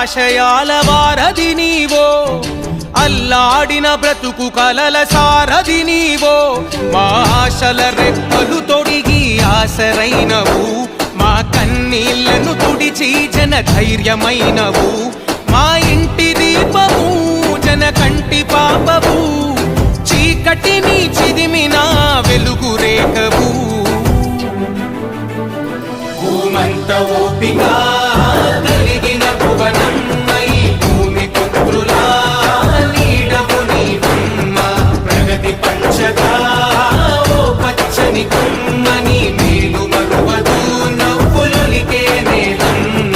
ఆశయాల వారధి నీవో, అల్లాడిన బ్రతుకు కలల సారథి నీవో. మా ఆశల రెక్కలు తొడిగి ఆసరైనవు, మా కన్నీళ్లను తుడిచి జన ధైర్యమైనవు. మా ఇంటి దీపము జన కంటి పాపవు, చీకటిని చిదిమిన వెలుగు రేఖవు. భూమంత ఓపిక కలిగిన భువనం భూమి పుత్రులా నీడవు నీవమ్మ. ప్రగతి పంచగా ఓ పచ్చని కొమ్మని మేలు మరువదు నవ్వులొలికే నేలమ్మ.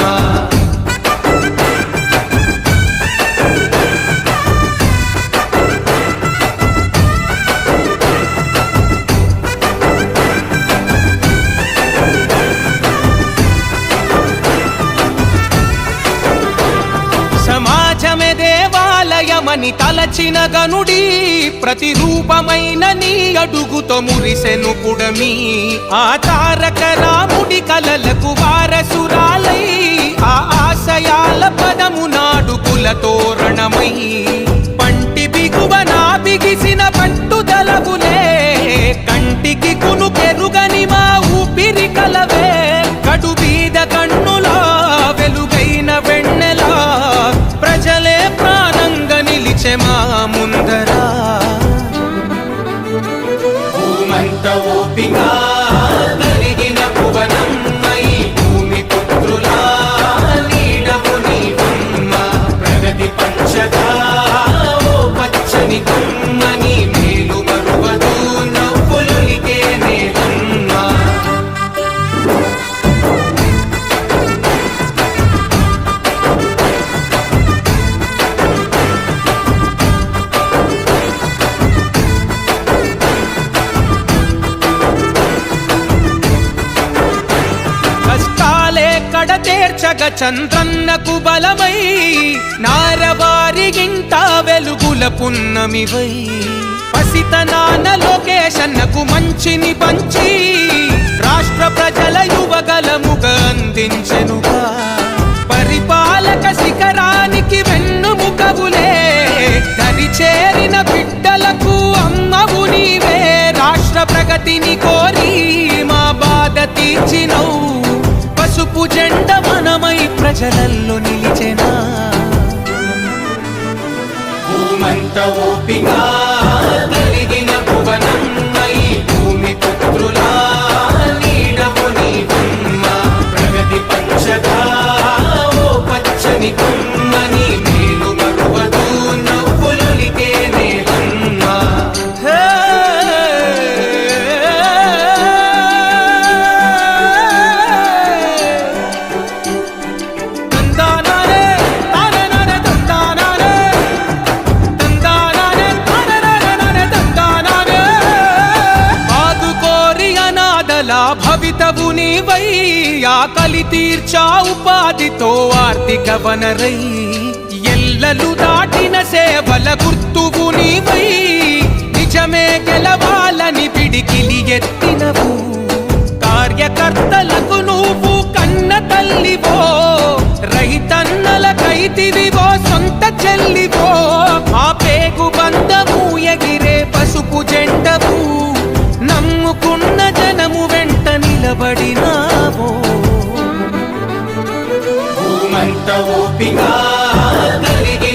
సమాజమే దేవాలయమని తలచిన గనుడి, ప్రతిరూపమైన నీ అడుగుతో మురిసెను పుడమి. ఆ తారక రాముడి కలలకు వారసురాలై, ఆ ఆశయాల పదము నాడు కుల తోరణమై. పంటి బిగువన బిగిసిన పట్టుదలవులే, కంటికి కునుకెరుగని మా ఊపిరి కలవే. కడు బీద కన్నులా వెలుగైన వెన్నెలా, ప్రజలే ప్రాణంగా నిలిచె మా ముందరా. భూమంత ఓపిక కలిగిన భువనం భూమి పుత్రులా నీడవు నీవమ్మ. ప్రగతి పంచగా ఓ పచ్చని కొమ్మని మేలు మరువదు నవ్వులొలికే నేలమ్మ. కడతేర్చగ చంద్రన్నకు బలమై, నారవారి గింట వెలుగుల పున్నమివై. పసితనాన లోకేశన్నకు మంచిని పంచి, రాష్ట్ర ప్రజల యువగలముగా అందించెనుగా. పరిపాలక శిఖరానికి వెన్నుముకవులే, దరి చేరిన బిడ్డలకు అమ్మవు నీవే. రాష్ట్ర ప్రగతిని కోరి మా బాధ తీర్చినవు, పసుపు జెండ మనమై ప్రజలల్లో నిలిచెనా. భూమంత ఓపిక కలిగిన భువనం భూమి పుత్రులా నీడవు నీవమ్మ. ప్రగతి పంచగా ఓ పచ్చని కొమ్మని మేలు మరువదు నవ్వులొలికే నేలమ్మ. భవితవు నీవై, ఆకలి తీర్చా ఉపాధితో ఆర్థిక వనరై. ఎల్లలు దాటిన సేవల గుర్తువు నీవై, నిజమే గెలవాలని పిడికిలి ఎత్తినవు. కార్యకర్తలకు నువ్వు కన్న తల్లివో, రైతన్నల కైతివివో సొంత చెల్లివో. ఆ పేగు బంధము ఎగిరే పసుపు జెండవు, నమ్ముకున్న జనము వెంట నిలబడినావో. భూమంత ఓపిక కలిగి